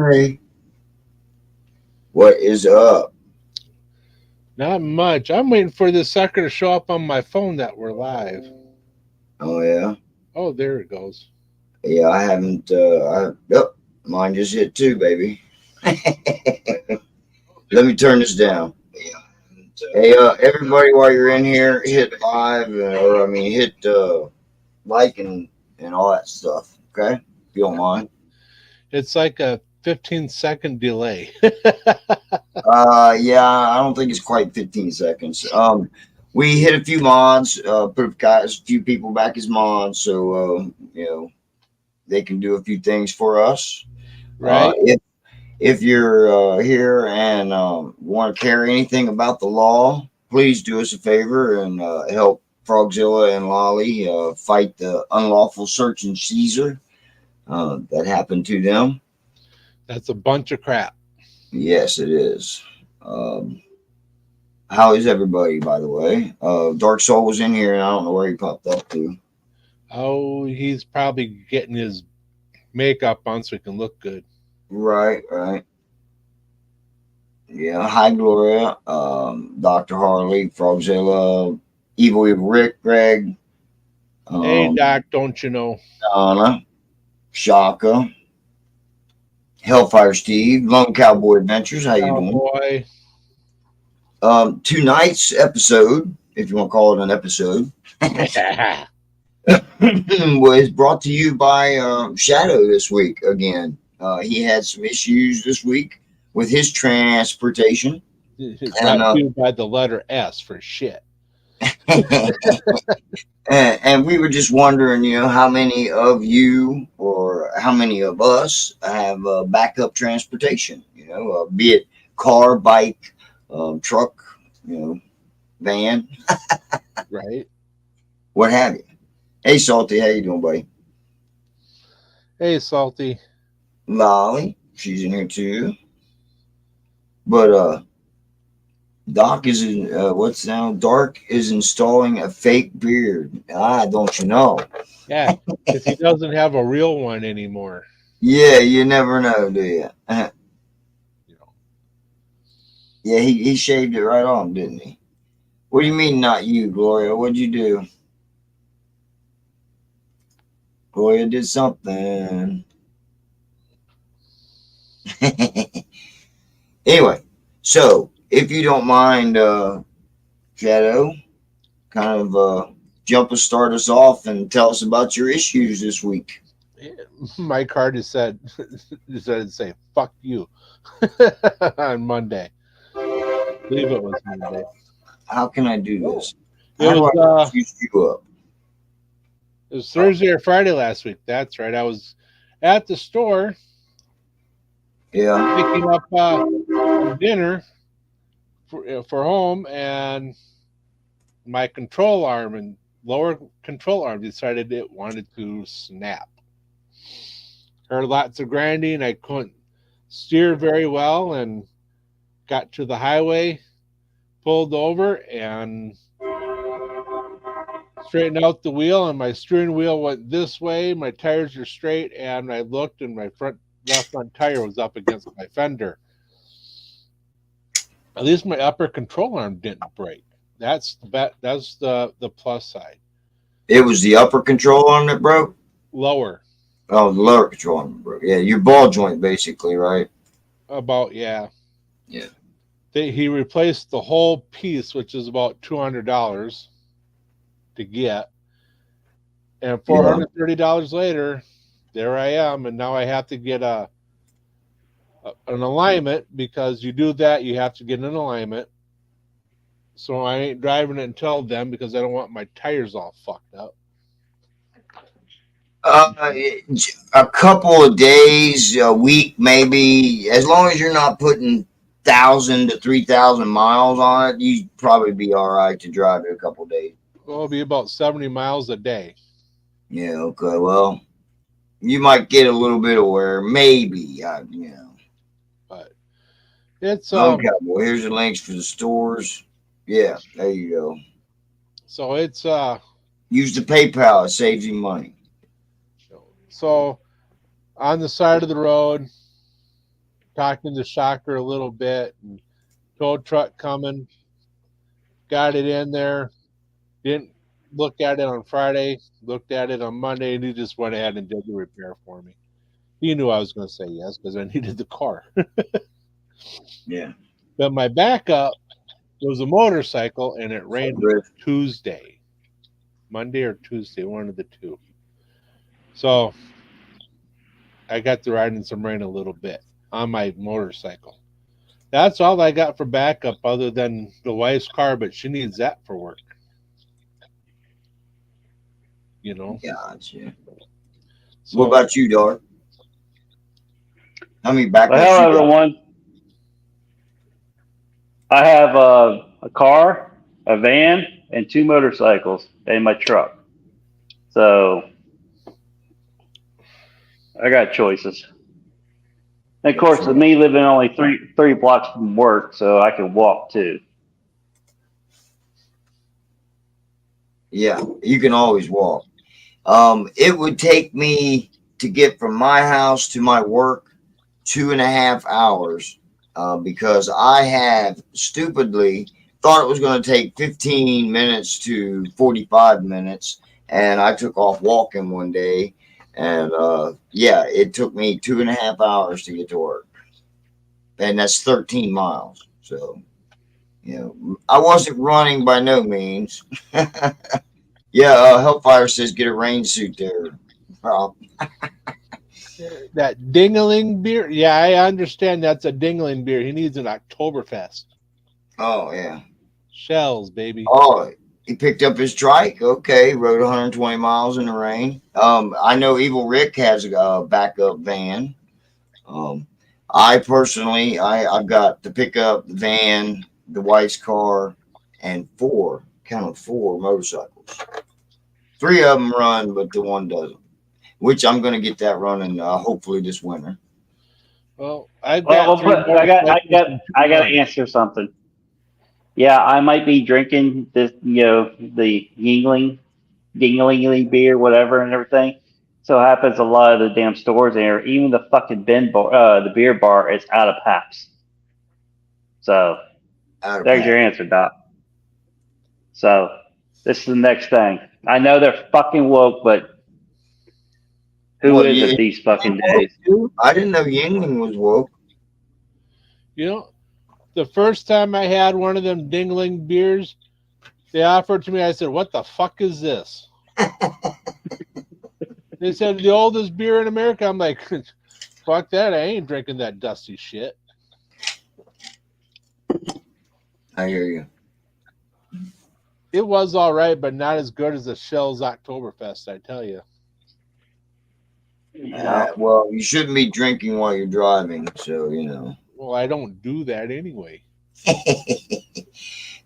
Hey, what is up? Not much. I'm waiting for this sucker to show up on my phone that we're live. Oh yeah, Oh, there it goes. yeah. I haven't. Yep, mine just hit two, baby. Let me turn this down. Hey, everybody, while you're in here, hit live, or I mean, hit like and all that stuff. Okay, if you don't mind. It's like a 15-second delay. Yeah, I don't think it's quite 15 seconds. We hit a few mods, put a few people back as mods, so they can do a few things for us. Right? If you're here and want to care anything about the law, please do us a favor and help Frogzilla and Lolly fight the unlawful search and seizure that happened to them. That's a bunch of crap. Yes, it is. Um, how is everybody, by the way? Dark Soul was in here, and I don't know where he popped up to. Oh, he's probably getting his makeup on so he can look good. Right, right. Yeah, hi Gloria, Dr. Harley, Frogzilla, Evil Rick, Greg, Hey, um, Doc, don't you know? Donna, Shaka, Hellfire Steve, Lone Cowboy Adventures. How you Oh, doing? boy. Tonight's episode, if you want to call it an episode, was brought to you by Shadow this week again. He had some issues this week with his transportation, and Brought to you by the letter S for shit. and we were just wondering, how many of you or how many of us have backup transportation? Be it car, bike, truck, van, Right? what have you. Hey, Salty, how you doing, buddy? Hey, Salty. Lolly, she's in here too. But Doc is in. What's now? Dark is installing a fake beard. Ah, don't you know? Yeah, because he doesn't have a real one anymore. Yeah, you never know, do you? You know. Yeah, he shaved it right on, didn't he? What do you mean, not you, Gloria? What'd you do? Gloria did something. Anyway, so if you don't mind, Shadow, kind of start us off and tell us about your issues this week. My card is said decided to say "fuck you" on Monday. I believe it was Monday. How can I do this? It How do was I uh, juice you up? it was Thursday or Friday last week. That's right. I was at the store Yeah. picking up some dinner for home, and my control arm and lower control arm decided it wanted to snap. Heard lots of grinding. I couldn't steer very well, and got to the highway, pulled over, and straightened out the wheel, and my steering wheel went this way. My tires are straight, and I looked, and my left front tire was up against my fender. At least my upper control arm didn't break. That's the plus side. It was the upper control arm that broke. Lower, Oh, the lower control arm broke. Yeah, your ball joint, basically, right? about yeah. Yeah. He replaced the whole piece, which is about $200 to get, and Yeah. $430 later, there I am, and now I have to get an alignment because you do that, you have to get an alignment. So I ain't driving it until then because I don't want my tires all fucked up. Uh, a couple of days, a week, maybe. As long as you're not putting 1,000 to 3,000 miles on it, you'd probably be all right to drive it a couple of days. Well, it'll be about 70 miles a day. Yeah. Okay. Well, you might get a little bit of wear, maybe. But it's Lone Cowboy. Here's the links for the stores. Yeah. There you go. so it's Use the PayPal. It saves you money. so on the side of the road, talking to Shocker a little bit, and tow truck coming, got it in there, didn't look at it on Friday, looked at it on Monday, and he just went ahead and did the repair for me. He knew I was going to say yes because I needed the car. Yeah. But my backup was a motorcycle, and it rained Good. Tuesday, Monday or Tuesday, one of the two. So I got to ride in some rain a little bit on my motorcycle. That's all I got for backup other than the wife's car, but she needs that for work. You know? Gotcha. So, What about you, Dart? How many backups Well, hello, you got? everyone. I have a car, a van, and 2 motorcycles in my truck. So I got choices. And of course, with me living only three blocks from work, so I can walk too. Yeah, you can always walk. It would take me to get from my house to my work 2.5 hours because I have stupidly thought it was going to take 15 minutes to 45 minutes. And I took off walking one day. And yeah, it took me 2.5 hours to get to work. And that's 13 miles. So, you know, I wasn't running by no means. Yeah, Hellfire says get a rain suit there. that Dingling beer, yeah, I understand that's a Dingling beer. He needs an Oktoberfest. Oh, yeah. Shells, baby. Oh, he picked up his trike. Okay, rode 120 miles in the rain. I know Evil Rick has a backup van. I personally, I've got the pickup, the van, the wife's car, and 4 motorcycles. 3 of them run, but the one doesn't. Which I'm going to get that running hopefully this winter. Well, I Well, I got to answer something. Yeah, I might be drinking this, the Yingling beer, whatever, and everything. So happens a lot of the damn stores there, even the fucking the beer bar is out of Pabst. So there's your answer, Doc. So this is the next thing. I know they're fucking woke, but who is it these fucking days? I didn't know Yingling was woke. You know, the first time I had one of them Dingling beers, they offered to me. I said, "What the fuck is this?" They said the oldest beer in America. I'm like, "Fuck that! I ain't drinking that dusty shit." I hear you. It was all right, but not as good as the Shell's Oktoberfest, I tell you. Well, you shouldn't be drinking while you're driving, so you know. Well, I don't do that anyway.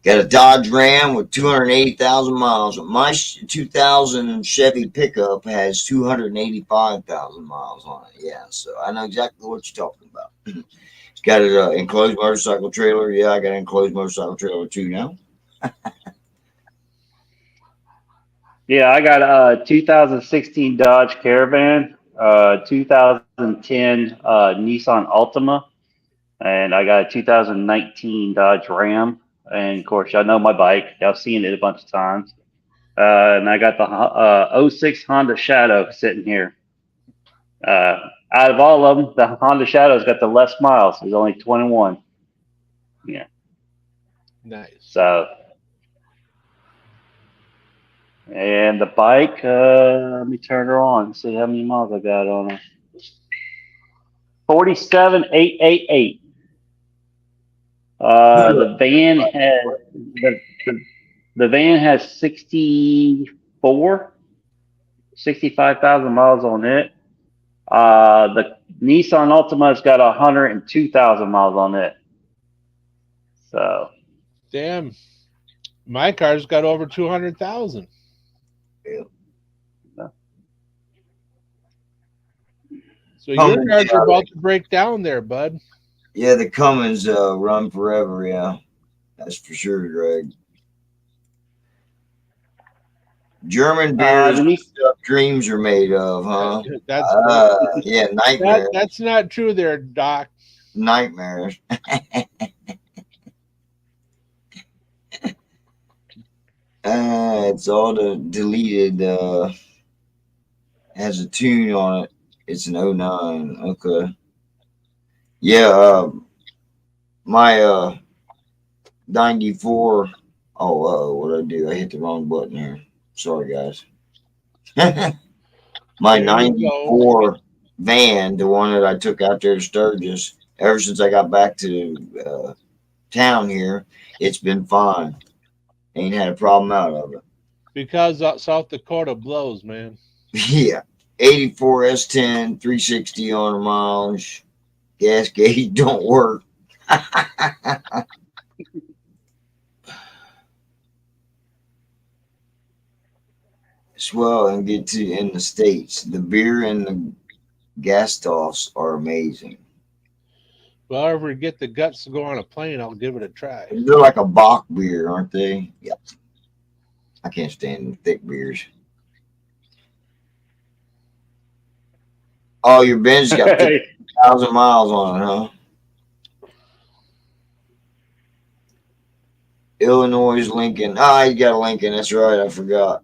Got a Dodge Ram with 280,000 miles. My 2000 Chevy pickup has 285,000 miles on it. Yeah, so I know exactly what you're talking about. It's got an enclosed motorcycle trailer. Yeah, I got an enclosed motorcycle trailer too now. Yeah, I got a 2016 Dodge Caravan, 2010 Nissan Altima, and I got a 2019 Dodge Ram. And of course, I know my bike. I've seen it a bunch of times. And I got the 06 Honda Shadow sitting here. Out of all of them, the Honda Shadow's got the less miles. It's only 21. Yeah. Nice. So, and the bike, let me turn her on. See how many miles I got on her. 47,888. The van has the van has 65,000 miles on it. The Nissan Altima's got 102,000 miles on it. So damn, my car's got over 200,000. Yeah. So your cars are about to break down there, bud. Yeah, the Cummins run forever. Yeah, that's for sure, Greg. German beers, dreams are made of, huh? That's yeah, nightmare. that's not true, there, Doc. nightmares. It's all the deleted. Has a tune on it. It's an '09. Okay. Yeah. My 94. Oh, what did I do? I hit the wrong button here. Sorry, guys. My There you go. 94 van, the one that I took out there to Sturgis, ever since I got back to town here, it's been fine. Ain't had a problem out of it. Because South Dakota blows, man. Yeah. 84 S10, 360 on the miles. Gas gauge don't work. Swell and get to in the States. The beer and the gas stoves are amazing. If I ever get the guts to go on a plane, I'll give it a try. They're like a Bach beer, aren't they? Yeah. I can't stand thick beers. Oh, your Benz got 50,000 miles on it, huh? Illinois Lincoln. Ah, you got a Lincoln. That's right. I forgot.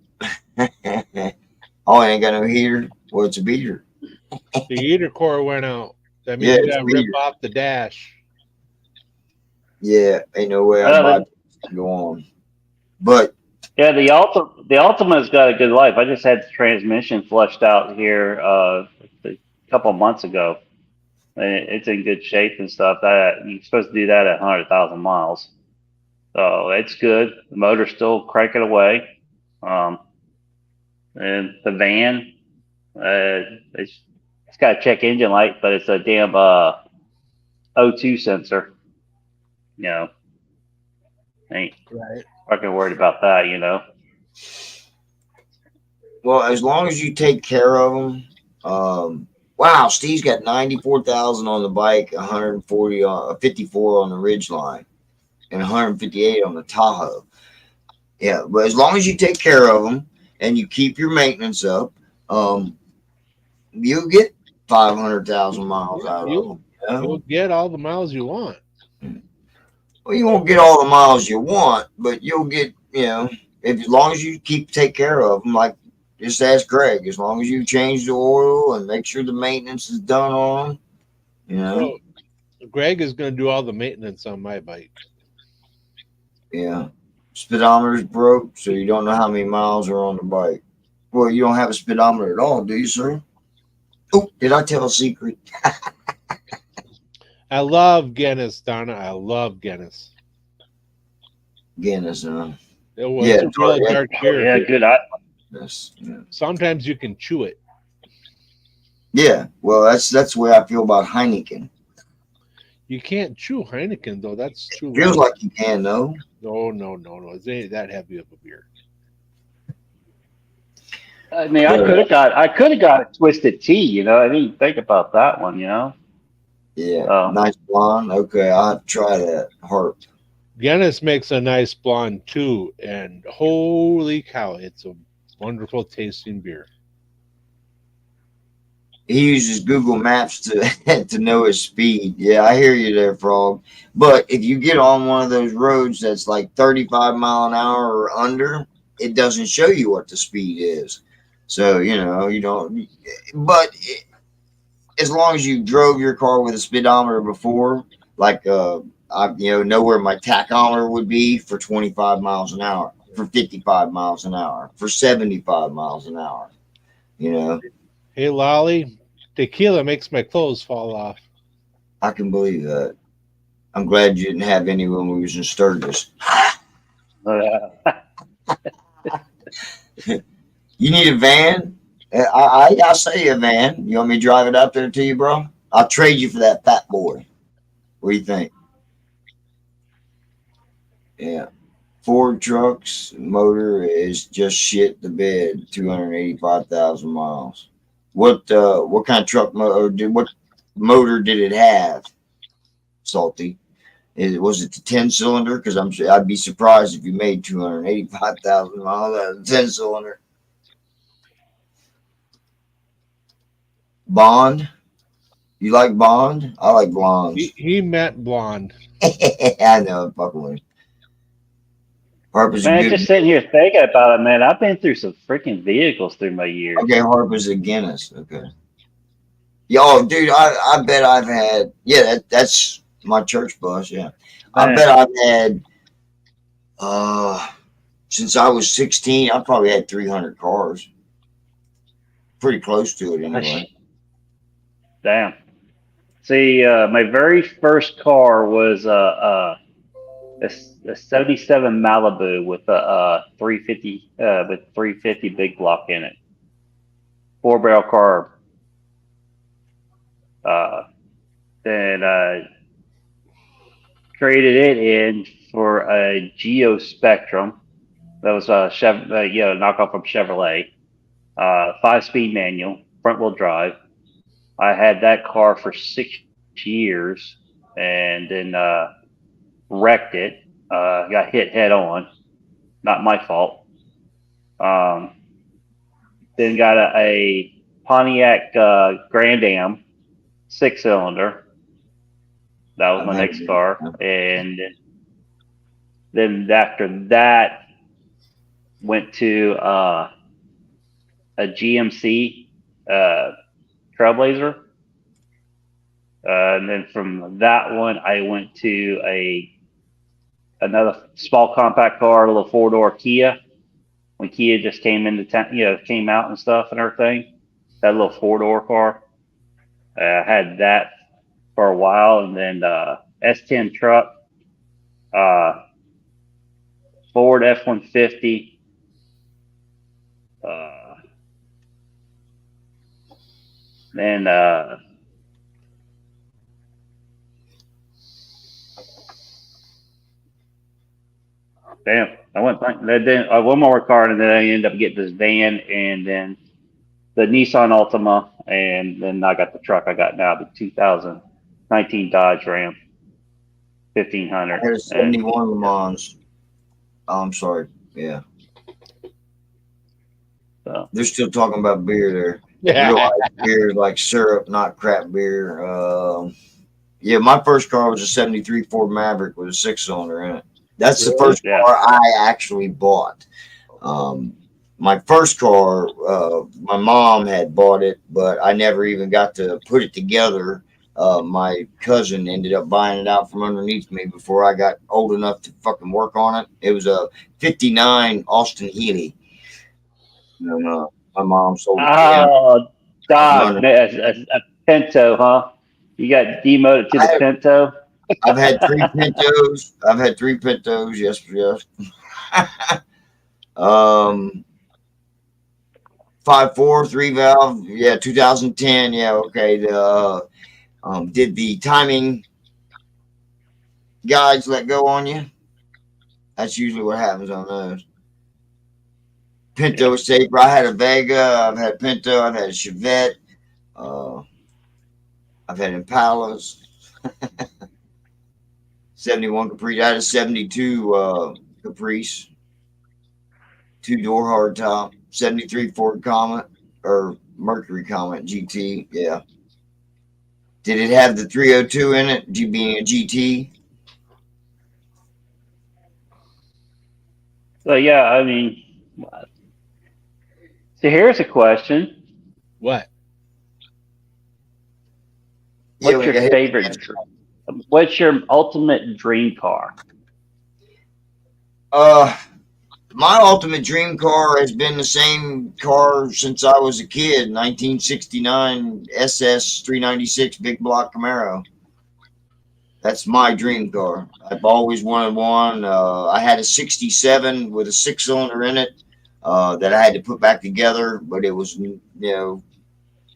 Oh, it ain't got no heater. Well, it's a beater. The heater core went out. That means Yeah, you it's gotta rip weird. off the dash. Yeah, ain't no way I'm about to go on. But Yeah, the Ultima's got a good life. I just had the transmission flushed out here a couple months ago, and it's in good shape and stuff. That you're supposed to do that at 100,000 miles, so it's good. The motor's still cranking away, and the van, it's got a check engine light, but it's a damn O2 sensor. You know, ain't Right. fucking worried about that. You know. well, as long as you take care of them. Wow, Steve's got 94,000 on the bike, 140 on 54 on the Ridgeline, and 158 on the Tahoe. Yeah, but as long as you take care of them and you keep your maintenance up, you'll get 500,000 miles out of them. You'll get all the miles you want. Well, you won't get all the miles you want, but you'll get, if as long as you take care of them, like just ask Greg, as long as you change the oil and make sure the maintenance is done on them, So Greg is going to do all the maintenance on my bike. yeah. Speedometer's broke, so you don't know how many miles are on the bike. Well, you don't have a speedometer at all, do you, sir? Oh, did I tell a secret? I love Guinness, Donna. I love Guinness. Guinness, It was Yeah, a real yeah. dark beer. Yeah, good. yes, yeah. Sometimes you can chew it. Yeah, well, that's the way I feel about Heineken. You can't chew Heineken though. That's too Feels light. like you can, though. No. It ain't that heavy of a beer. I mean, I could have got a twisted tea. You know, I didn't think about that one. You know. Yeah, nice blonde. Okay, I'll have to try that. Harp. Guinness makes a nice blonde too, and holy cow, it's a wonderful tasting beer. He uses Google Maps to to know his speed. Yeah, I hear you there, Frog. But if you get on one of those roads that's like 35 mile an hour or under, it doesn't show you what the speed is. So you don't. But as long as you drove your car with a speedometer before, like I know where my tachometer would be for 25 miles an hour, for 55 miles an hour, for 75 miles an hour. Hey, Lolly, tequila makes my clothes fall off. I can believe that. I'm glad you didn't have any when we was in Sturgis. You need a van? I'll sell you a van. You want me to drive it out there to you, bro? I'll trade you for that fat boy. What do you think? Yeah. Ford trucks motor is just shit the bed. 285,000 miles. What kind of truck what motor did it have? Salty. Was it the 10-cylinder? Because I'd be surprised if you made 285,000 miles out of the 10-cylinder. Bond. You like blonde? I like blondes. He meant blonde. I know, I'm fucking with him. Harper's a Man, good. just sitting here thinking about it, man. I've been through some freaking vehicles through my years. Okay, Harper's a Guinness. Okay. Yo, dude, I bet I've had. Yeah, that's my church bus. Yeah, I Man. bet I've had. Since I was 16, I probably had 300 cars. Pretty close to it anyway. Damn. See, my very first car was a 77 Malibu with a 350 with 350 big block in it, 4-barrel carb. Then traded it in for a Geo Spectrum. That was a knockoff from Chevrolet. 5-speed manual, front wheel drive. I had that car for 6 years, and then wrecked it. Got hit head on. Not my fault. Then got a Pontiac Grand Am 6-cylinder. That was my next car. And then after that, went to a GMC Trailblazer. And then from that one, I went to another small compact car, a little 4-door Kia. When Kia just came into town, came out and stuff and everything. That little 4-door car. I had that for a while, and then S10 truck, Ford F-150. Then damn, I went then one more car, and then I ended up getting this van, and then the Nissan Altima, and then I got the truck I got now, the 2019 Dodge Ram 1500. I had a 71 Le Mans. Oh, I'm sorry. Yeah. So. They're still talking about beer there. Yeah. Real beer, like syrup, not crap beer. Yeah, my first car was a 73 Ford Maverick with a 6-cylinder in it. That's the first car I actually bought. My first car, my mom had bought it, but I never even got to put it together. My cousin ended up buying it out from underneath me before I got old enough to fucking work on it. It was a 59 Austin Healey. And, my mom sold it to him. Oh, God, a Pinto, huh? You got demoted to the Pinto? I've had 3 Pintos. Yes. 5.4 3-valve. Yeah, 2010. Yeah, okay. Did the timing guides let go on you? That's usually what happens on those. Pinto was safer. I had a Vega. I've had Pinto. I've had a Chevette. I've had Impalas. 71 Caprice. I had a 72 Caprice. 2-door hardtop. 73 Ford Comet or Mercury Comet GT. Yeah. Did it have the 302 in it? Being a GT? So yeah, I mean, so here's a question. What? What's your favorite? What's your ultimate dream car? My ultimate dream car has been the same car since I was a kid. 1969 SS 396 big block Camaro. That's my dream car. I've always wanted one. I had a 67 with a 6-cylinder in it that I had to put back together, but it was,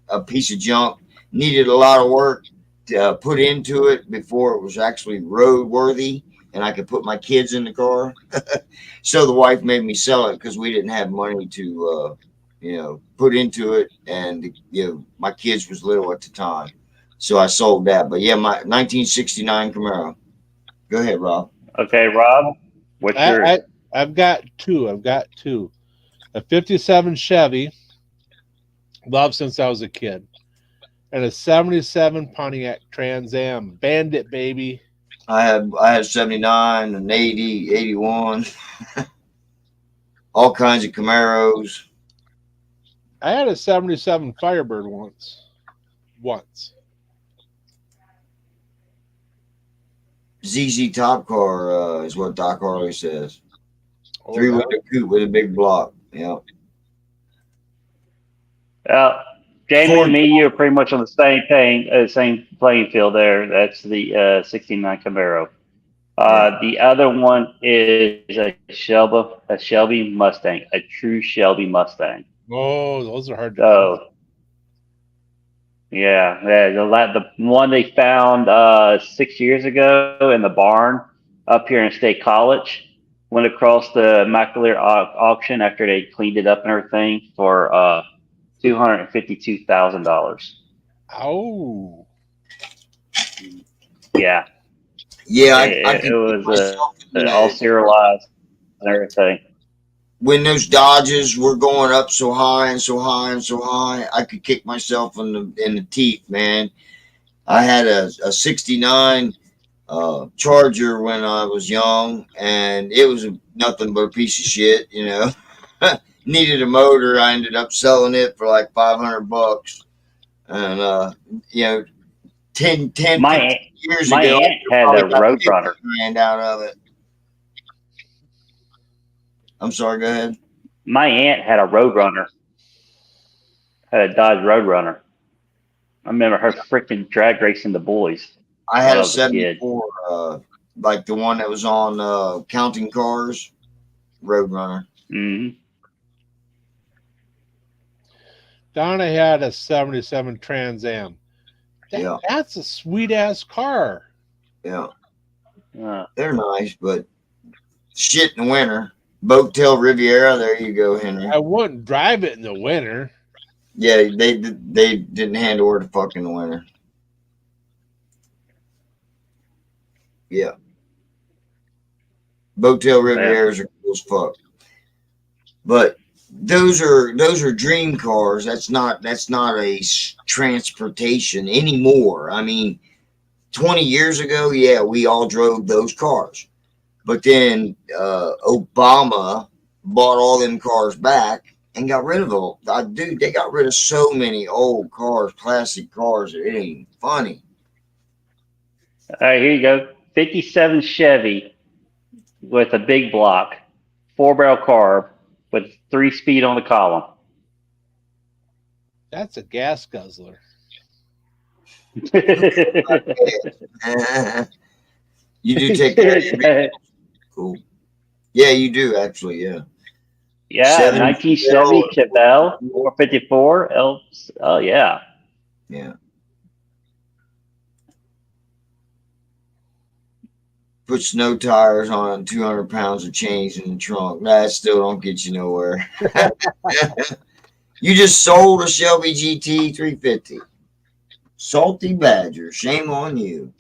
a piece of junk. Needed a lot of work to put into it before it was actually roadworthy and I could put my kids in the car. So the wife made me sell it because we didn't have money to, put into it. And, my kids was little at the time. So I sold that. But yeah, my 1969 Camaro. Go ahead, Rob. Okay, Rob. What's your? I've got two. A 57 Chevy. Loved since I was a kid. and a 77 Pontiac Trans Am Bandit, baby. I had 79 and 80, 81, all kinds of Camaros. I had a 77 Firebird once. ZZ Top Car is what Doc Harley says. Oh, Three-window coupe with a big block. Yeah. Jamie Ford- and me, you're pretty much on the same playing field there. That's the 69 Camaro. Yeah. The other one is a Shelby Mustang, a true Shelby Mustang. oh, those are hard to So, yeah, the one they found 6 years ago in the barn up here in State College went across the Immaculate auction after they cleaned it up and everything for $252,000. Oh, Yeah, Yeah, I it can was myself in all that. serialized and everything. When those Dodges were going up so high and so high and so high, I could kick myself in the teeth, man. I had a 69 Charger when I was young, and it was nothing but a piece of shit, you know. Needed a motor. I ended up selling it for like $500. And, you know, 10 My years my ago, aunt had a Roadrunner. grand out of it. I'm sorry, go ahead. My aunt had a Roadrunner, had a Dodge Roadrunner. I remember her freaking drag racing the boys. I had when I a was a kid. 74, like the one that was on Counting Cars, Roadrunner. hmm Donna had a 77 Trans Am. Yeah. That's a sweet ass car. Yeah, Uh, they're nice, but shit in the winter. Boattail Riviera, there you go, Henry. I wouldn't drive it in the winter. Yeah, they didn't handle her the fuck in the winter. Yeah. Boattail Rivieras are cool as fuck. But those are dream cars. That's not a transportation anymore. I mean, 20 years ago, yeah, we all drove those cars. But then Obama bought all them cars back and got rid of them. Dude, they got rid of so many old cars, classic cars. It ain't funny. all right, here you go. 57 Chevy with a big block, 4-barrel carb with 3-speed on the column. That's a gas guzzler. You do take care of your vehicles. Cool. Yeah, you do actually. Yeah. Yeah, 19 Chevy Chevelle. Chevelle 454. Oh yeah. Yeah. Put snow tires on 200 pounds of chains in the trunk. That still don't get you nowhere. You just sold a Shelby GT 350. Salty Badger. Shame on you.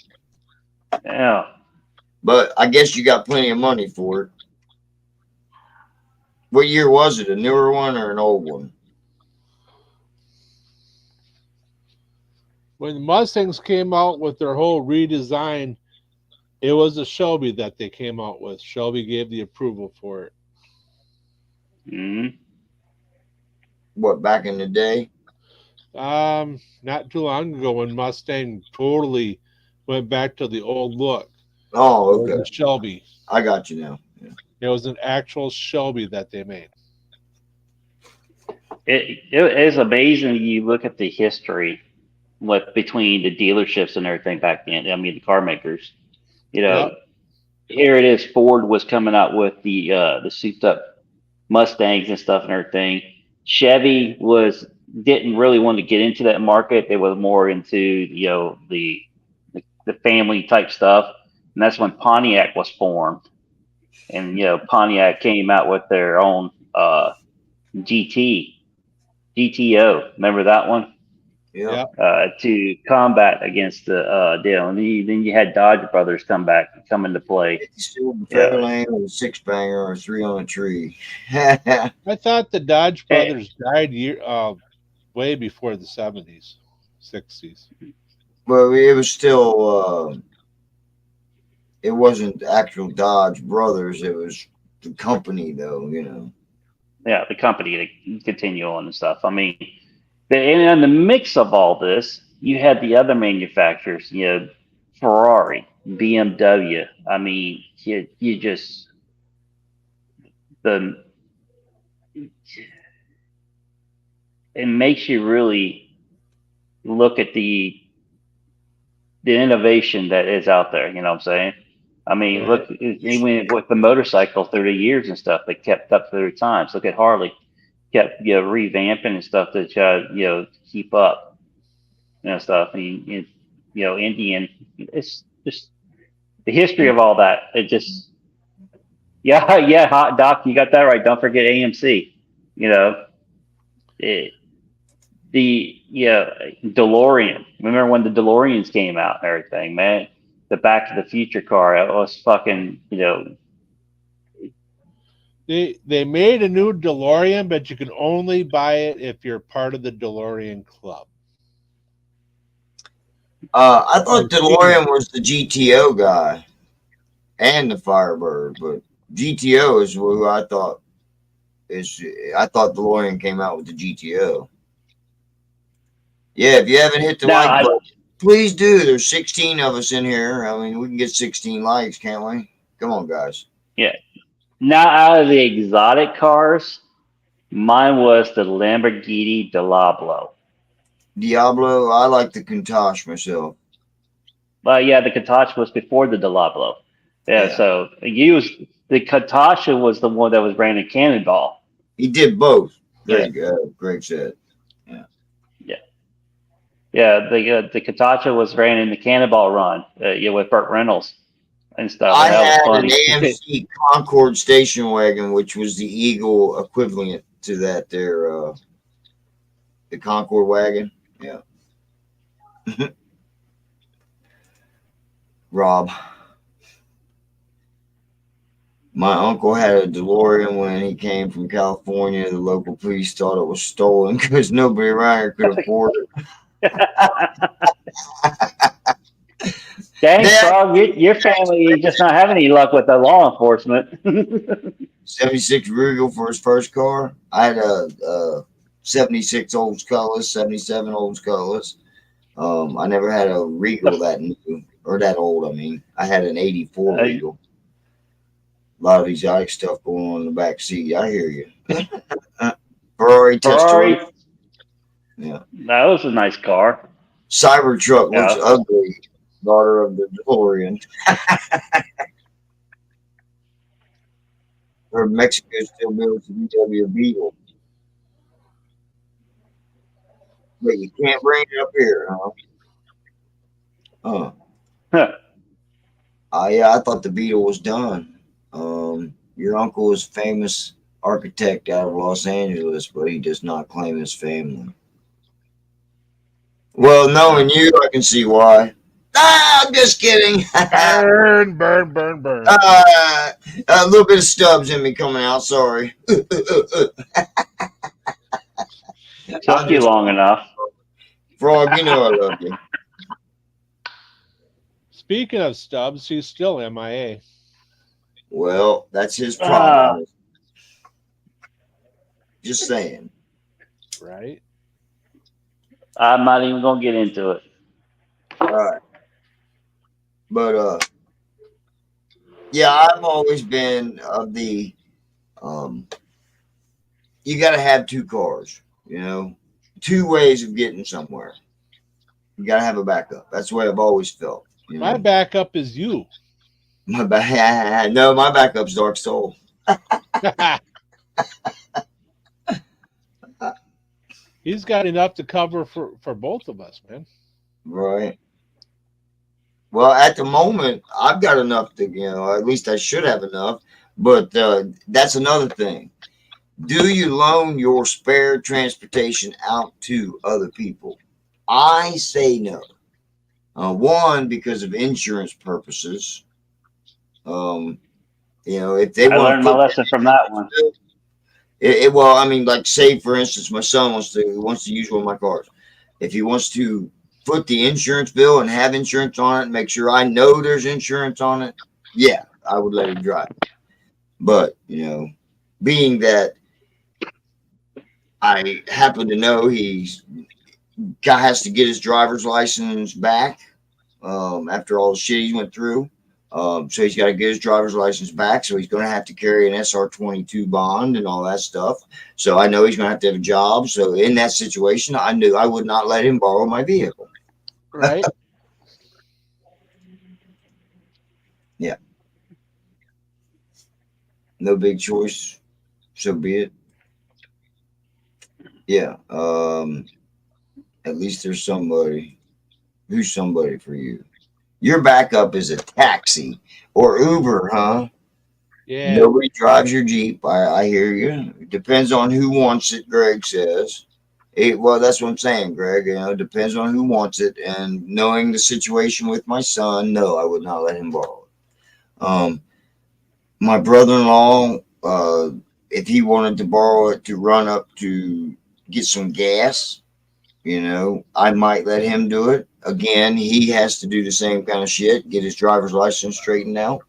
Yeah. But I guess you got plenty of money for it. What year was it? A newer one or an old one? When the Mustangs came out with their whole redesign, it was a Shelby that they came out with. Shelby gave the approval for it. Mm-hmm. What, back in the day? Not too long ago when Mustang totally went back to the old look. Oh, It was okay. a Shelby. I got you now. Yeah. It was an actual Shelby that they made. It is amazing. You look at the history between the dealerships and everything back then. I mean, the car makers. You know, Yep. Here it is. Ford was coming out with the souped up Mustangs and stuff and everything. Chevy didn't really want to get into that market. They were more into the family type stuff, and that's when Pontiac was formed. And Pontiac came out with their own GTO. Remember that one? Yeah. To combat against the deal. And then you had Dodge Brothers come into play. Still Fairlane with a 6-banger or 3 on a tree. I thought the Dodge brothers died way before the 70s. 60s. Well, it was still. It wasn't actual Dodge Brothers. It was the company, though. You know. Yeah, the company to continue on and stuff. I mean, and in the mix of all this, you had the other manufacturers, Ferrari, BMW. I mean, you just the it makes you really look at the innovation that is out there. You know what I'm saying? I mean, look, even with the motorcycle through the years and stuff, they kept up through times. Look at Harley, kept revamping and stuff to try to keep up, stuff. And Indian, it's just the history of all that. It just, yeah, hot Doc, you got that right. Don't forget AMC. It, DeLorean. Remember when the DeLoreans came out and everything, man? The Back to the Future car, it was fucking, They made a new DeLorean, but you can only buy it if you're part of the DeLorean club. I thought DeLorean was the GTO guy and the Firebird, but GTO is who I thought is. I thought DeLorean came out with the GTO. Yeah, if you haven't hit the like button, please do. There's 16 of us in here. I mean, we can get 16 likes, can't we? Come on, guys. Yeah. Now, out of the exotic cars, mine was the Lamborghini Diablo. Diablo, I like the Countach myself. Yeah, the Countach was before the Diablo. Yeah. So the Countach was the one that was branded Cannonball. He did both. Greg said. Yeah, the Countach was ran in the Cannonball Run, with Burt Reynolds and stuff. I had an AMC Concord station wagon, which was the Eagle equivalent to that there, the Concord wagon. Yeah. Rob. My uncle had a DeLorean when he came from California. The local police thought it was stolen because nobody around here could afford it. Dang, Frog, your family just not having any luck with the law enforcement. 76 Regal for his first car. I had a 76 Olds Cutlass, 77 Olds Cutlass. I never had a Regal that new or that old. I mean, I had an 84 Regal. A lot of exotic stuff going on in the back seat. I hear you. Ferrari. Yeah, that was a nice car. Cybertruck looks ugly. Daughter of the DeLorean. Or Mexico still builds the VW Beetle. But you can't bring it up here, huh? Yeah, I thought the Beetle was done. Your uncle is a famous architect out of Los Angeles, but he does not claim his family. Well, knowing you, I can see why. I'm just kidding. Burn. A little bit of stubs in me coming out. Sorry. Took you long enough. Frog, you know I love you. Speaking of stubs, he's still MIA. Well, that's his problem. Just saying. Right? I'm not even going to get into it. All right. But, yeah, I've always been of the, you got to have two cars, two ways of getting somewhere. You got to have a backup. That's the way I've always felt. My backup is you. No, my backup's Dark Soul. He's got enough to cover for both of us, man. Right. Well, at the moment, I've got enough to, at least I should have enough. But that's another thing. Do you loan your spare transportation out to other people? I say no. One, because of insurance purposes. If they want, I learned my lesson from that one. Well, I mean, like, say for instance, my son wants to use one of my cars. If he wants to foot the insurance bill and have insurance on it, make sure I know there's insurance on it, yeah, I would let him drive. But, you know, being that I happen to know guy has to get his driver's license back after all the shit he went through. So he's got to get his driver's license back. So he's going to have to carry an SR22 bond and all that stuff. So I know he's going to have a job. So in that situation, I knew I would not let him borrow my vehicle. Right. Yeah. No big choice. So be it. Yeah. At least there's somebody. Who's somebody for you? Your backup is a taxi or Uber, huh? Yeah. Nobody drives your Jeep. I hear you. It depends on who wants it, Greg says. Well, that's what I'm saying, Greg. You know, it depends on who wants it. And knowing the situation with my son, no, I would not let him borrow it. My brother-in-law, if he wanted to borrow it to run up to get some gas, you know, I might let him do it. Again, he has to do the same kind of shit, get his driver's license straightened out.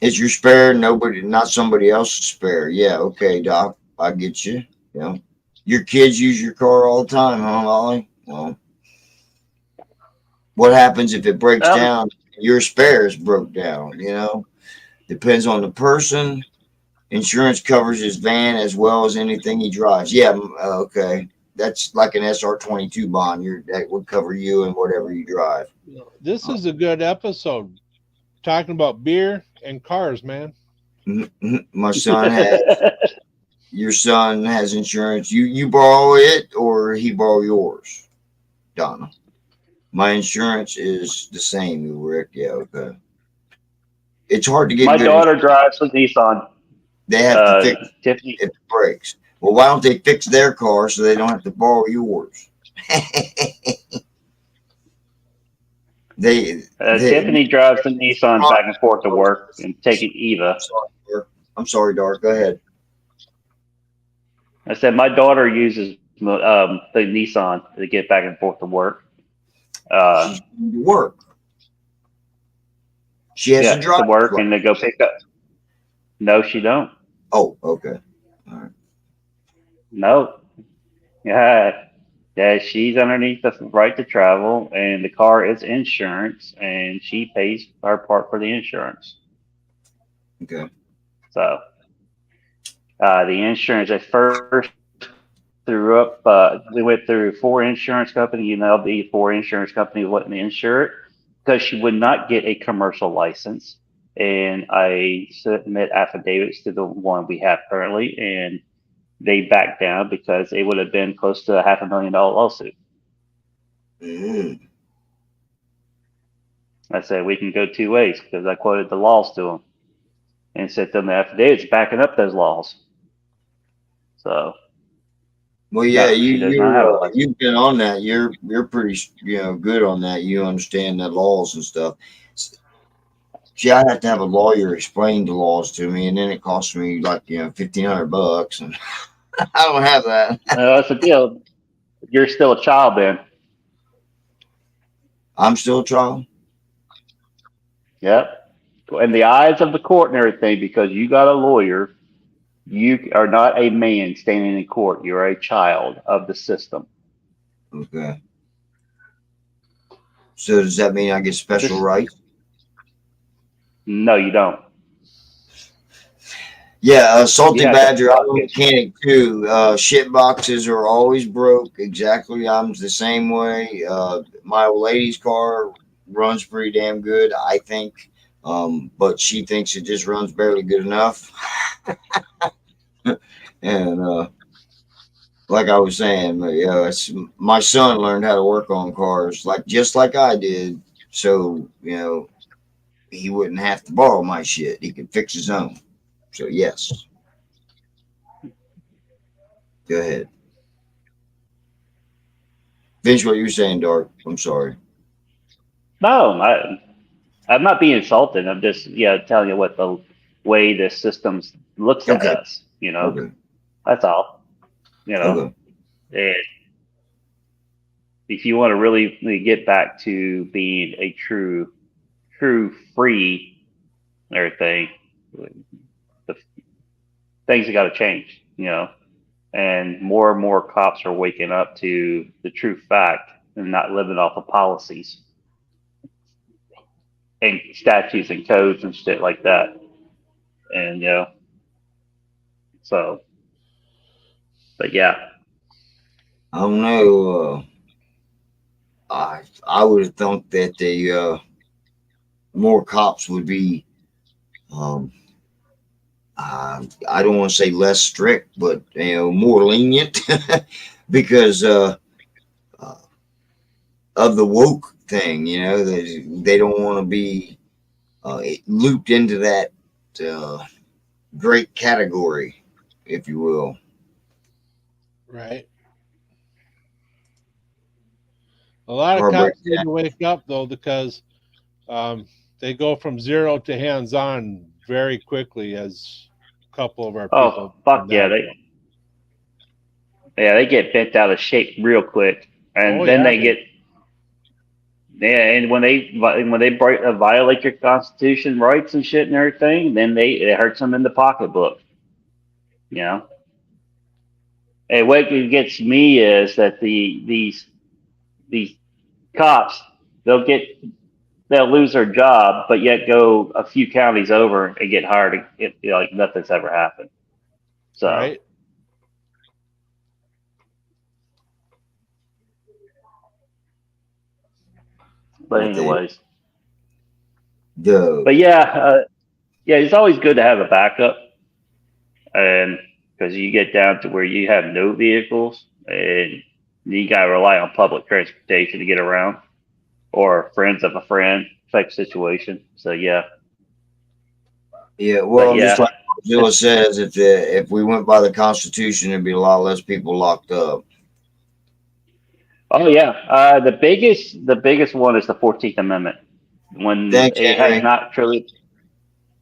It's your spare, not somebody else's spare. Yeah, okay, Doc, I get you. You know, your kids use your car all the time, huh, Ollie? Well, what happens if it breaks down? Your spare is broke down, you know? Depends on the person. Insurance covers his van as well as anything he drives. Yeah, okay. That's like an SR22 bond. That would cover you and whatever you drive. This is a good episode. Talking about beer and cars, man. My son your son has insurance. You borrow it or he borrow yours, Donna? My insurance is the same, Rick. Yeah, okay. It's hard to get My daughter drives a Nissan. They have to fix Tiffany. It breaks. Well, why don't they fix their car so they don't have to borrow yours? Tiffany drives the Nissan back and forth to work and taking Eva. I'm sorry, Dark. Go ahead. I said my daughter uses the Nissan to get back and forth to work. She's going to work. She has to drive to work and they go pick up. No, she don't. Oh, okay. All right. No. Yeah, she's underneath the right to travel, and the car is insurance, and she pays her part for the insurance. Okay. So, the insurance at first threw up. We went through 4 insurance companies. You know, the 4 insurance companies wouldn't insure it because she would not get a commercial license. And I submit affidavits to the one we have currently, and they backed down because it would have been close to a $500,000 lawsuit. Mm-hmm. I said, we can go 2 ways because I quoted the laws to them and sent them the affidavits backing up those laws. So, well, yeah, no, you've been on that. You're pretty, good on that. You understand the laws and stuff. See, I have to have a lawyer explain the laws to me, and then it costs me like $1,500, and I don't have that. That's the deal. You're still a child, then. I'm still a child. Yep. In the eyes of the court and everything, because you got a lawyer, you are not a man standing in court. You're a child of the system. Okay. So does that mean I get special rights? No, you don't. Yeah, Salty Badger, I'm a mechanic too. Shit boxes are always broke. Exactly. I'm the same way. My old lady's car runs pretty damn good, I think. But she thinks it just runs barely good enough. And like I was saying, my son learned how to work on cars just like I did. So, he wouldn't have to borrow my shit. He could fix his own. So, yes. Go ahead. Finish what you were saying, Dark. I'm sorry. No, I'm not being insulted. I'm just, telling you what the way the system looks at us, Okay. That's all, Okay. And if you want to really get back to being a true free and everything, the things have got to change, and more cops are waking up to the true fact and not living off of policies and statutes and codes and shit like that. And, so, but yeah. I don't know. I would have thought that the more cops would be, I don't want to say less strict, but more lenient because of the woke thing. They don't want to be looped into that great category, if you will. Right. A lot of Heartbreak cops need to wake up though, because they go from zero to hands-on very quickly, as a couple of our people. Oh fuck yeah, they get bent out of shape real quick, and then they get. Yeah, and when they violate your Constitution rights and shit and everything, then it hurts them in the pocketbook. And what gets me is that these cops, they'll lose their job, but yet go a few counties over and get hired like nothing's ever happened. So. Right. But anyways, yeah, it's always good to have a backup, and because you get down to where you have no vehicles and you gotta rely on public transportation to get around, or friends of a friend type situation. So yeah. Well, just like Zilla says, if we went by the Constitution, there'd be a lot less people locked up. Oh yeah, the biggest one is the 14th Amendment. When it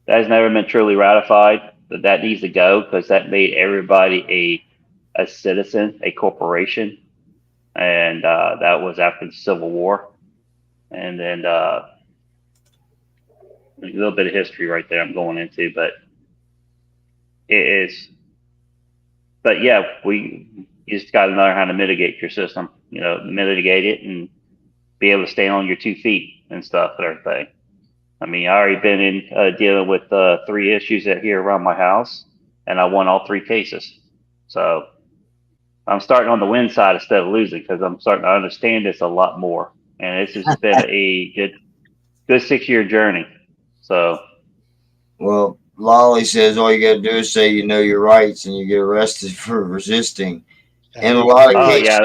has never been truly ratified, but that needs to go, because that made everybody a citizen, a corporation, and that was after the Civil War. And then a little bit of history right there I'm going into, but it is. But yeah, you just got to know how to mitigate your system. Mitigate it and be able to stay on your 2 feet and stuff and everything. I mean, I already been in dealing with 3 issues here around my house, and I won all 3 cases. So I'm starting on the win side instead of losing, because I'm starting to understand this a lot more. And this has been a good 6-year journey. So. Well, Lolly says all you got to do is say you know your rights, and you get arrested for resisting. And a lot of cases,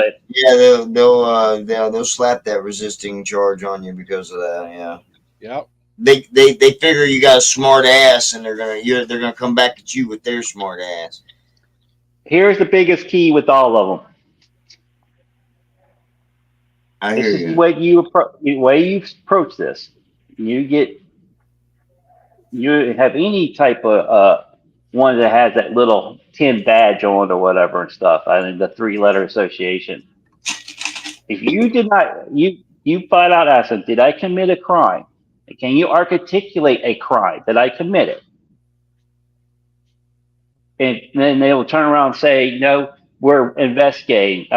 they'll slap that resisting charge on you because of that. Yeah. Yep. They figure you got a smart ass, and they're gonna come back at you with their smart ass. Here's the biggest key with all of them. I hear you. The way you approach this. You have any type of one that has that little tin badge on or whatever and stuff. I mean, the 3-letter association. If you did not, you find out, ask them, did I commit a crime? Can you articulate a crime that I committed? And then they will turn around and say, no, we're investigating.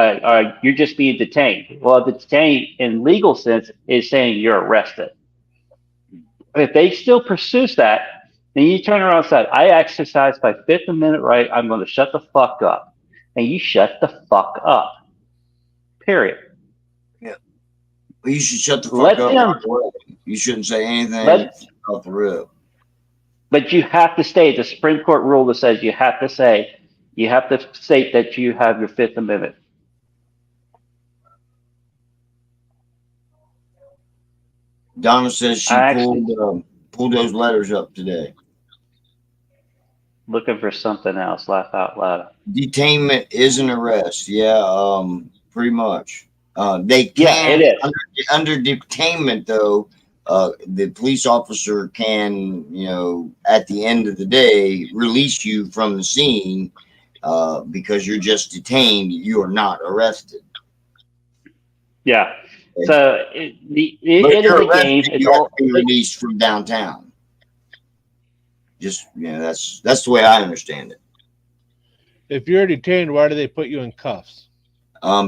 You're just being detained. Well, the detained in legal sense is saying you're arrested. If they still persist that, then you turn around and say, I exercise my 5th Amendment right. I'm going to shut the fuck up. And you shut the fuck up. Period. Yeah. Well, you should shut the fuck up. You shouldn't say anything off the rip. But you have to state the Supreme Court rule that says you have to state that you have your 5th Amendment. Donna says she pulled those letters up today. Looking for something else. Laugh out loud. Detainment is an arrest. Yeah, pretty much. They can. Yeah, it is. Under detainment, though, the police officer can, at the end of the day, release you from the scene because you're just detained. You are not arrested. Yeah. So it But if is you're a game. arrested, It's you have all. to be released from downtown. Just that's the way I understand it. If you're detained, why do they put you in cuffs?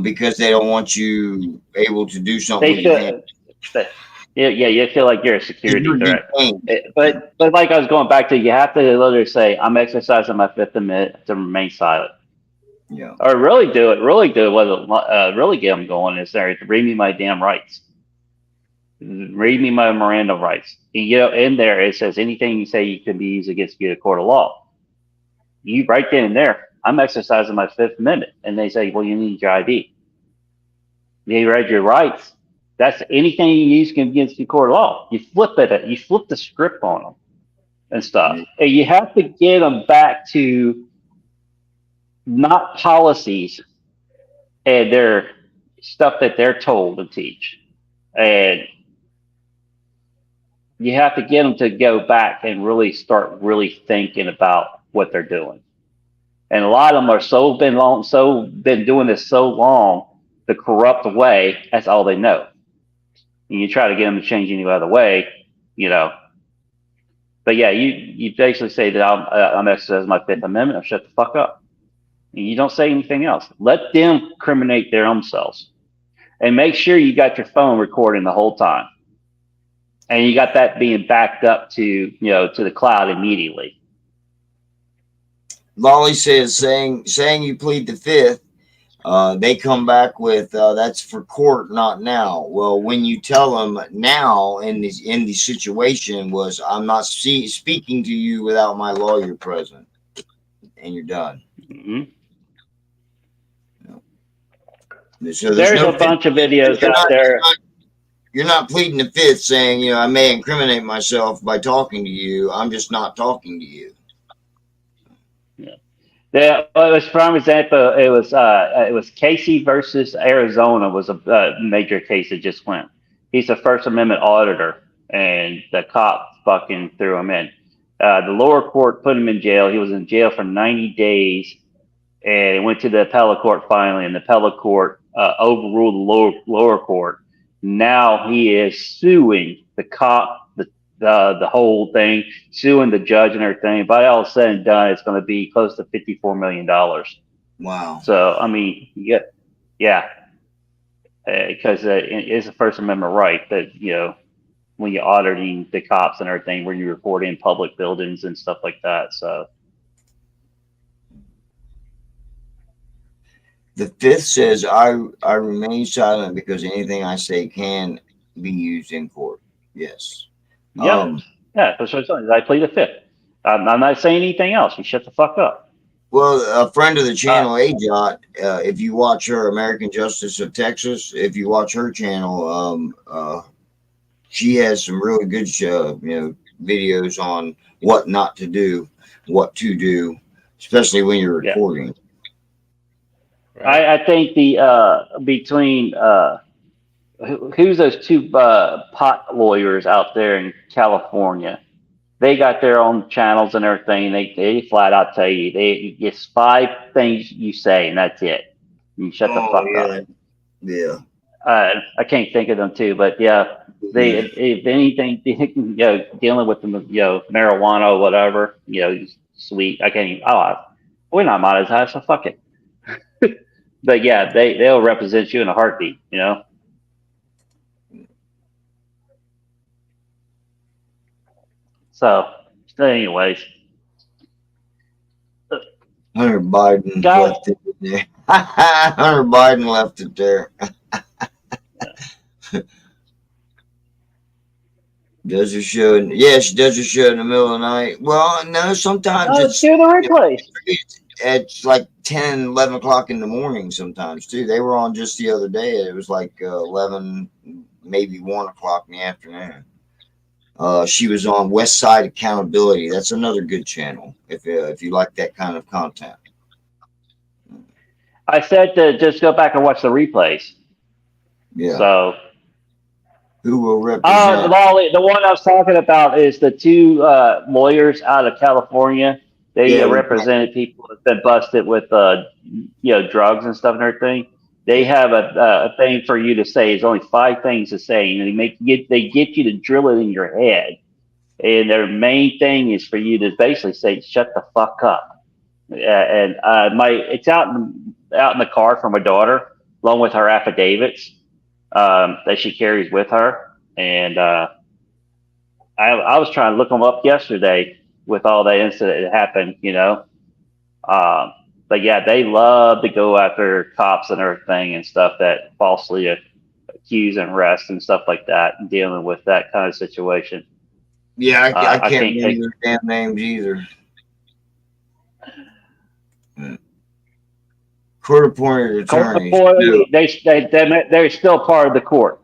Because they don't want you able to do something They with your hands. should. Yeah, you feel like you're a security You're threat. detained. But like I was going back to, you have to literally say, "I'm exercising my Fifth Amendment to remain silent," Yeah. or really do it. Really get them going is there. Read me my damn rights. Read me my Miranda rights. In there it says anything you say you can be used against you in a court of law. You right then and there, I'm exercising my Fifth Amendment, and they say, "Well, you need your ID." You read your rights. That's anything you use against the court of law. You flip it. You flip the script on them and stuff. And you have to get them back to not policies and their stuff that they're told to teach. And you have to get them to go back and really start really thinking about what they're doing. And a lot of them are been doing this so long, the corrupt way. That's all they know. And you try to get them to change any other way, But yeah, you basically say that I'm exercising my Fifth Amendment. Or shut the fuck up. And you don't say anything else. Let them criminate their own selves, and make sure you got your phone recording the whole time, and you got that being backed up to the cloud immediately. Lolly says saying you plead the Fifth. They come back with that's for court, not now. Well, when you tell them now in the situation was I'm not speaking to you without my lawyer present, and you're done. Mm-hmm. So there's a bunch of videos out there. You're not pleading the Fifth, saying I may incriminate myself by talking to you. I'm just not talking to you. Yeah, it was, for example, it was Casey versus Arizona was a major case that just went. He's a First Amendment auditor, and the cop fucking threw him in. The lower court put him in jail. He was in jail for 90 days, and it went to the appellate court finally, and the appellate court overruled the lower court. Now he is suing the cop, the whole thing, suing the judge and everything. By all said and done, it's going to be close to $54 million. Wow. So, I mean, yeah, because it's a First Amendment right that, when you're auditing the cops and everything, when you report in public buildings and stuff like that. So, the Fifth says I remain silent because anything I say can be used in court. Yes. yeah, that's what I'm saying. I plead the Fifth. I'm not saying anything else. You shut the fuck up. Well, a friend of the channel, AJOT, if you watch her, American Justice of Texas, if you watch her channel, she has some really good videos on what not to do, what to do, especially when you're recording. I think the between who's those two pot lawyers out there in California? They got their own channels and everything. They flat out tell you it's 5 things you say and that's it. You shut the fuck up. Yeah. I can't think of them too, but yeah, if anything, dealing with the marijuana or whatever, sweet. I can't even. We're not monetized, so fuck it. But yeah, they'll represent you in a heartbeat, So, anyways, Hunter Biden left it there. Hunter Biden left it there. Does her show? Yeah, she does her show in the middle of the night. Well, no, sometimes it's do the replays. It's like 10, 11 o'clock in the morning sometimes too. They were on just the other day. It was like 11, maybe 1 o'clock in the afternoon. She was on West Side Accountability. That's another good channel if you like that kind of content. I said to just go back and watch the replays. Yeah. So who will represent? The one I was talking about is the 2 lawyers out of California They Yeah, we represented people that's been busted with, drugs and stuff and everything. They have a thing for you to say. It's only 5 things to say, and they get you to drill it in your head. And their main thing is for you to basically say, "Shut the fuck up." And it's out in the car for my daughter, along with her affidavits that she carries with her. And I was trying to look them up yesterday with all that incident that happened, but yeah, they love to go after cops and everything and stuff that falsely accuse and arrest and stuff like that, and dealing with that kind of situation. Yeah, I I can't can't remember their damn names either. Court-appointed attorneys. No. They're still part of the court.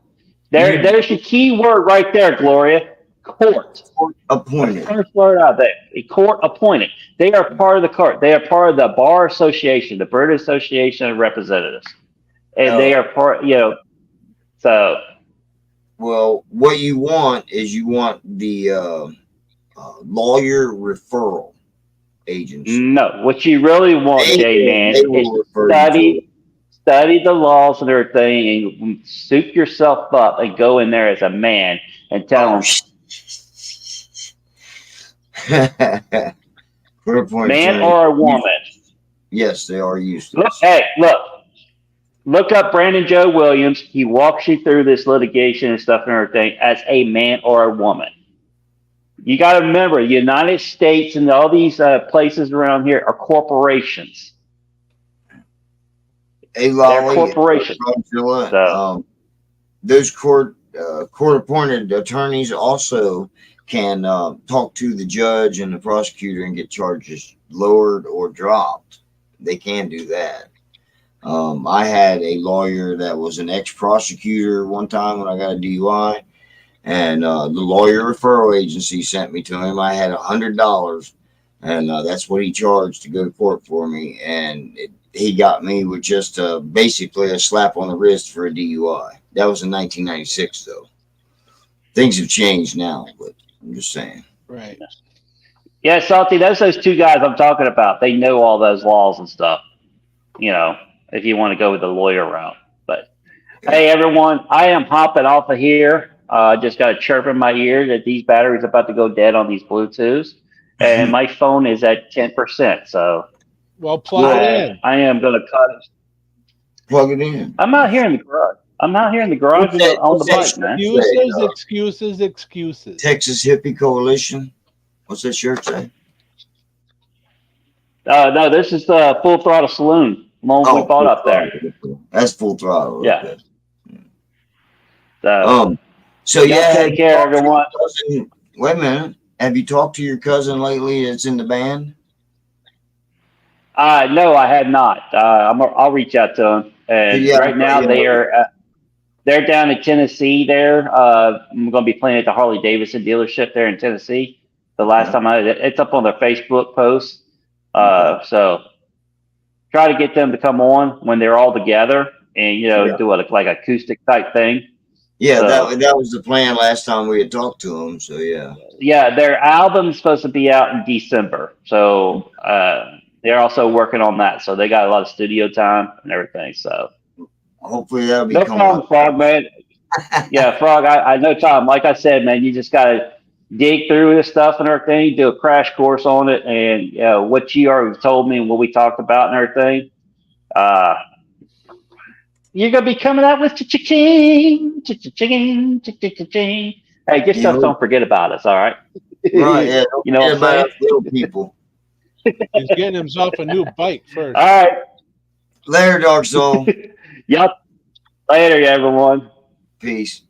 There's the key word right there, Gloria. Court. Appointed. The first word out there. A court appointed. They are part of the court. They are part of the Bar Association, the British Association of Representatives. And they are part, so. Well, what you want is the lawyer referral agency. No, what you really want, J-Man, is study the laws and everything and soup yourself up and go in there as a man and tell them. Man or a woman. Yes, they are useless. Look up Brandon Joe Williams. He walks you through this litigation and stuff and everything as a man or a woman. You got to remember, the United States and all these places around here are corporations. They're corporations. Those court-appointed attorneys also can talk to the judge and the prosecutor and get charges lowered or dropped. They can do that. I had a lawyer that was an ex-prosecutor one time when I got a DUI, and the lawyer referral agency sent me to him. I had $100, and that's what he charged to go to court for me. And he got me with just basically a slap on the wrist for a DUI. That was in 1996, though. Things have changed now, but I'm just saying. Right. Yeah, Salty, those 2 guys I'm talking about. They know all those laws and stuff, if you want to go with the lawyer route. But hey, everyone, I am hopping off of here. Just got a chirp in my ear that these batteries are about to go dead on these Bluetooths. And my phone is at 10%. So, well, plug it in. I am going to cut it. Plug it in. I'm out here in the garage. On the bike, man. Excuses. Texas Hippie Coalition. What's that shirt say? No, this is the Full Throttle Saloon. We bought up there. That's Full Throttle. Yeah. Okay. So yeah, take care, everyone. Wait a minute. Have you talked to your cousin lately that's in the band? No, I have not. I'll reach out to them. And right now they're down in Tennessee. I'm going to be playing at the Harley Davidson dealership there in Tennessee. The last time it's up on their Facebook post. So try to get them to come on when they're all together and do like acoustic type thing. Yeah, that was the plan last time we had talked to them. So yeah. Yeah, their album's supposed to be out in December. So they're also working on that. So they got a lot of studio time and everything. So hopefully that'll be no problem, Frog, man. Yeah, Frog, I know, Tom. Like I said, man, you just got to dig through this stuff and everything, do a crash course on it, and what you already told me and what we talked about and everything. You're gonna be coming out with cha-ching. Hey, just don't forget about us, all right? Right, yeah. You know what I'm saying? Little people. He's getting himself a new bike first. All right. Later, Dark Soul. Yep. Later, everyone. Peace.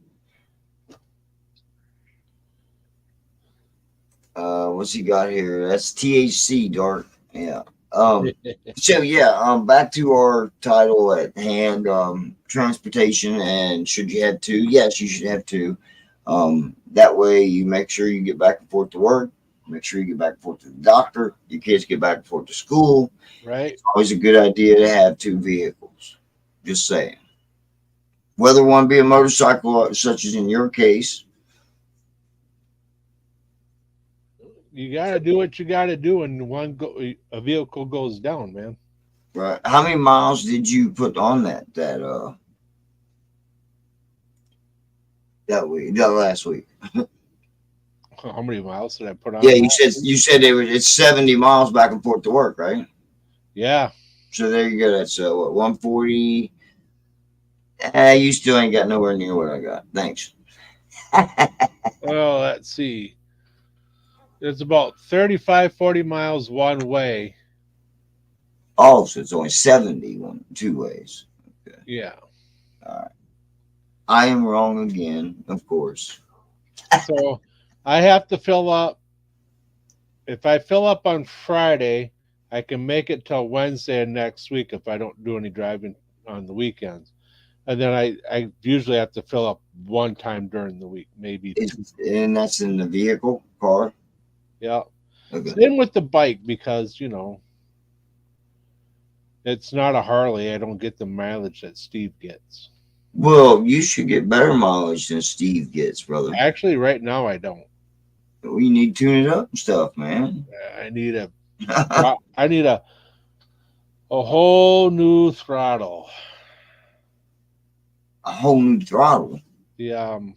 What's he got here? That's THC, Dark. Yeah. So yeah, back to our title at hand, transportation, and should you have to? Yes, you should have to. That way you make sure you get back and forth to work, make sure you get back and forth to the doctor, your kids get back and forth to school. Right. It's always a good idea to have 2 vehicles. Just saying. Whether one be a motorcycle, such as in your case. You gotta do what you gotta do when a vehicle goes down, man. Right. How many miles did you put on that last week? How many miles did I put on? Yeah, you said it's 70 miles back and forth to work, right? Yeah. So there you go. That's what, 140. You still ain't got nowhere near what I got. Thanks. Well, let's see. It's about 35, 40 miles one way. Oh, so it's only 70 two ways. Okay. Yeah. All right. I am wrong again, of course. So I have to fill up. If I fill up on Friday, I can make it till Wednesday of next week if I don't do any driving on the weekends. And then I usually have to fill up one time during the week, maybe two. And that's in the vehicle, car. Yeah. Okay. Same with the bike because, it's not a Harley. I don't get the mileage that Steve gets. Well, you should get better mileage than Steve gets, brother. Actually, right now I don't. We need to tune it up and stuff, man. I need a whole new throttle. A whole new throttle. The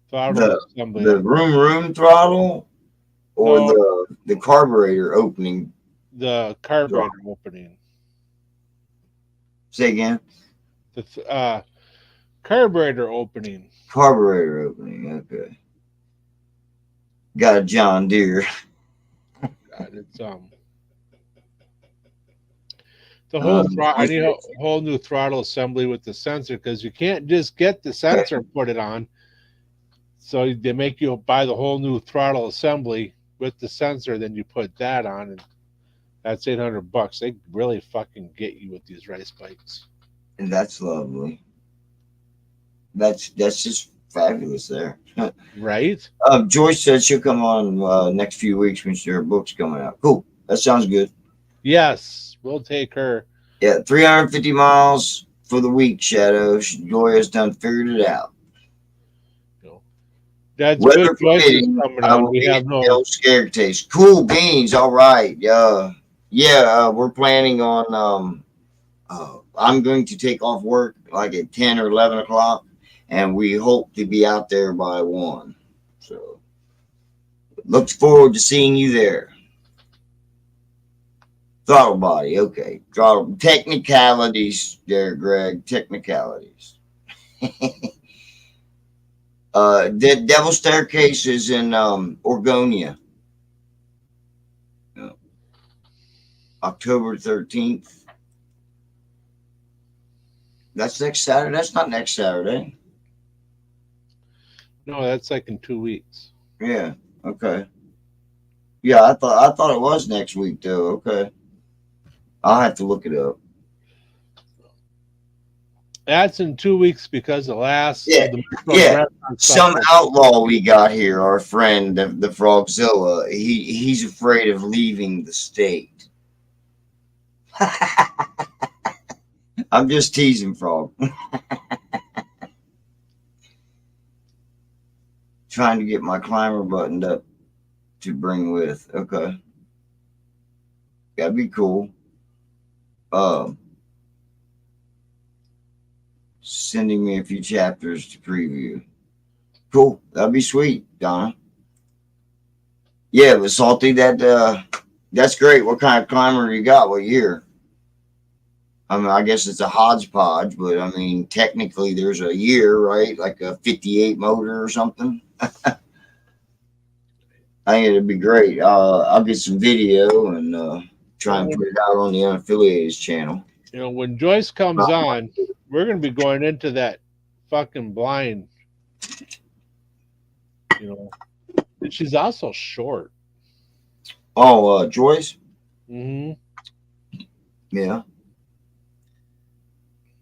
throttle assembly. The room throttle, or No. the carburetor opening. The carburetor opening. Say again. The carburetor opening. Carburetor opening. Okay. Got a John Deere. God, it's the whole throttle. I need a whole new throttle assembly with the sensor because you can't just get the sensor and put it on. So they make you buy the whole new throttle assembly with the sensor, then you put that on, and that's $800. They really fucking get you with these race bikes. And that's lovely. That's just fabulous there. Right? Joyce said she'll come on next few weeks when her book's coming out. Cool. That sounds good. Yes, we'll take her. Yeah, 350 miles for the week, Shadow. Joya's done figured it out. That's Weather good choices permitting, coming I on. will We be have at no. El Scartace. Cool beans. All right. We're planning on. I'm going to take off work like at 10 or 11 o'clock, and we hope to be out there by 1. So, look forward to seeing you there. Throttle body, okay. Throttle technicalities there, Greg. Technicalities. The Devil Staircase is in Orgonia. October 13th. That's next Saturday. That's not next Saturday. No, that's like in 2 weeks. Yeah. Okay. Yeah, I thought it was next week though. Okay. I'll have to look it up. That's in 2 weeks because the last. Yeah. Some outlaw we got here, our friend, the Frogzilla. He's afraid of leaving the state. I'm just teasing, Frog. Trying to get my climber buttoned up to bring with. Okay. That'd be cool. Sending me a few chapters to preview. Cool. That'd be sweet, Donna. Yeah, but Salty, that's great. What kind of climber you got? What year? I mean, I guess it's a hodgepodge, but I mean, technically there's a year, right? Like a 58 motor or something. I think it'd be great. I'll get some video and try and put it out on the Unaffiliated channel. When Joyce comes on, we're going to be going into that fucking blind. And she's also short. Oh, Joyce? Mm-hmm. Yeah.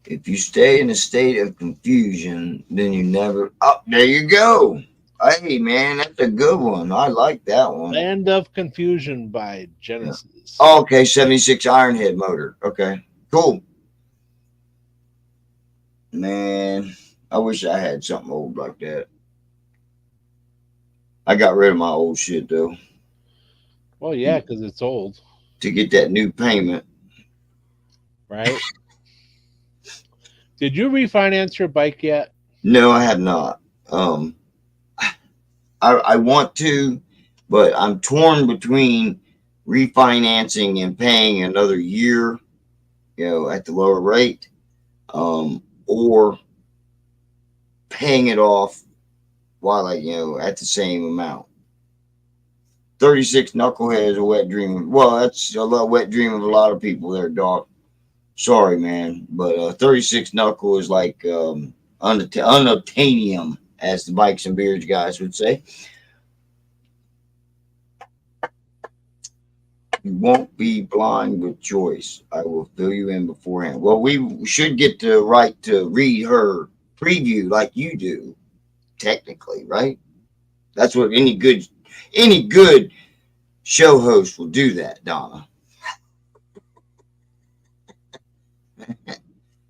If you stay in a state of confusion, then you never. Oh, there you go. Hey, man, that's a good one. I like that one. Land of Confusion by Genesis. Yeah. Oh, okay, 76 Ironhead motor. Okay, cool. Man, I wish I had something old like that. I got rid of my old shit though Well, yeah, because it's old, to get that new payment. right? Did you refinance your bike yet? No, I have not. Um, I want to, but I'm torn between refinancing and paying another year, at the lower rate, or paying it off while at the same amount. 36 Knucklehead is a wet dream. Well, that's a wet dream of a lot of people there, Doc. Sorry, man. But 36 Knuckle is like unobtainium, as the Bikes and Beards guys would say. You won't be blind with choice. I will fill you in beforehand. Well, we should get the right to read her preview like you do, technically, right? That's what any good show host will do that, Donna.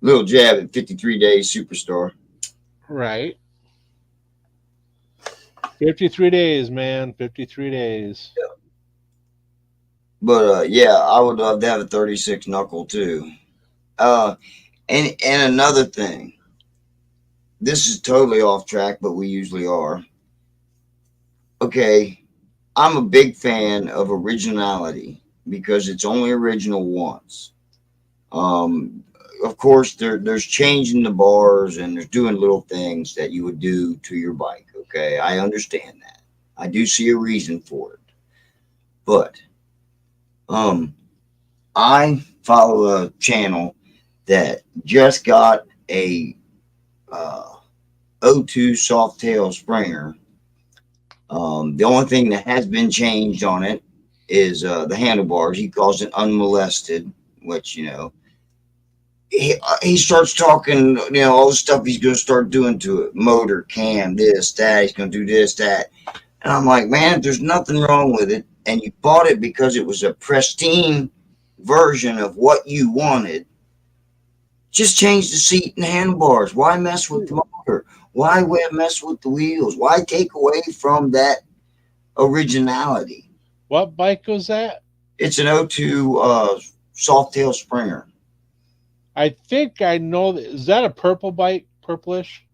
Little jab at 53 Days Superstar. Right. 53 days, man. 53 days. But yeah, I would love to have a 36 Knuckle too. And another thing. This is totally off track, but we usually are. Okay, I'm a big fan of originality because it's only original once. Of course, there's changing the bars and there's doing little things that you would do to your bike. Okay, I understand that. I do see a reason for it, but I follow a channel that just got a O2 Softail Springer. The only thing that has been changed on it is the handlebars. He calls it unmolested, which he starts talking, all the stuff he's going to start doing to it. Motor, cam, this, that. He's going to do this, that. And I'm like, man, if there's nothing wrong with it, and you bought it because it was a pristine version of what you wanted, just change the seat and handlebars. Why mess with the motor? Why mess with the wheels? Why take away from that originality? What bike was that? It's an O2 Softail Springer. I think I know. Is that a purple bike? Purplish?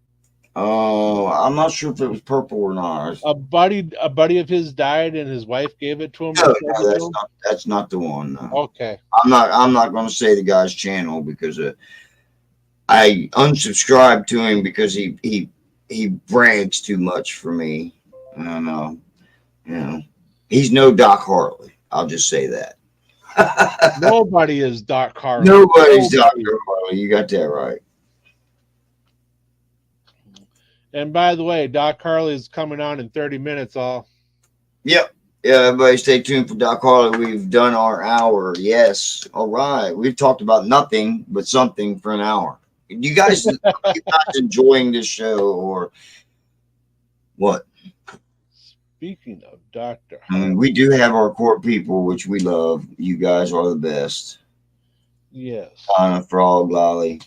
Oh, I'm not sure if it was purple or not. A buddy of his died, and his wife gave it to him. No, that's not the one. No. Okay. I'm not going to say the guy's channel because I unsubscribed to him because he brags too much for me. I don't know. He's no Doc Harley. I'll just say that. Nobody is Doc Harley. Nobody's Dr. Harley. You got that right. And by the way, Doc Harley is coming on in 30 minutes. Yep. Yeah, everybody stay tuned for Doc Harley. We've done our hour. Yes. All right. We've talked about nothing but something for an hour. You guys enjoying this show or what? Speaking of Dr. I mean, we do have our core people, which we love. You guys are the best. Yes. Anna, Frog, Lolly,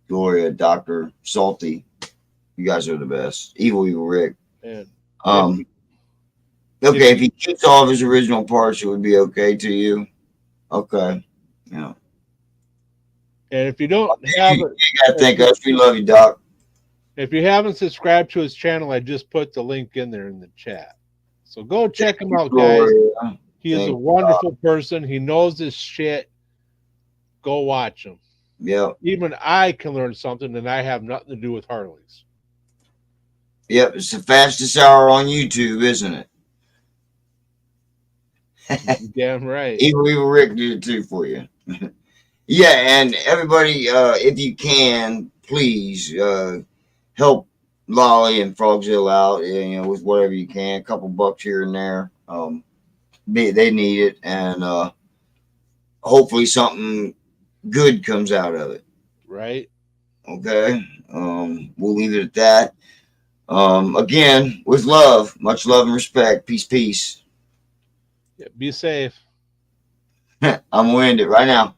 Gloria, Dr. Salty. You guys are the best. Evil Rick. And okay, if he keeps all of his original parts, it would be okay to you. Okay. Yeah. And if you don't have you gotta thank us. We love you, Doc. If you haven't subscribed to his channel, I just put the link in there in the chat. So go check him out, guys. He is a wonderful person. He knows his shit. Go watch him. Yep. Even I can learn something, and I have nothing to do with Harleys. Yep, it's the fastest hour on YouTube, isn't it? Damn right. Evil Rick did it too for you. Yeah, and everybody, if you can, please help Lolly and Frogzilla out, with whatever you can, a couple bucks here and there. They need it, and hopefully something good comes out of it. Right. Okay. We'll leave it at that. Again, with love, much love and respect. Peace, peace. Yeah, be safe. I'm gonna end it right now.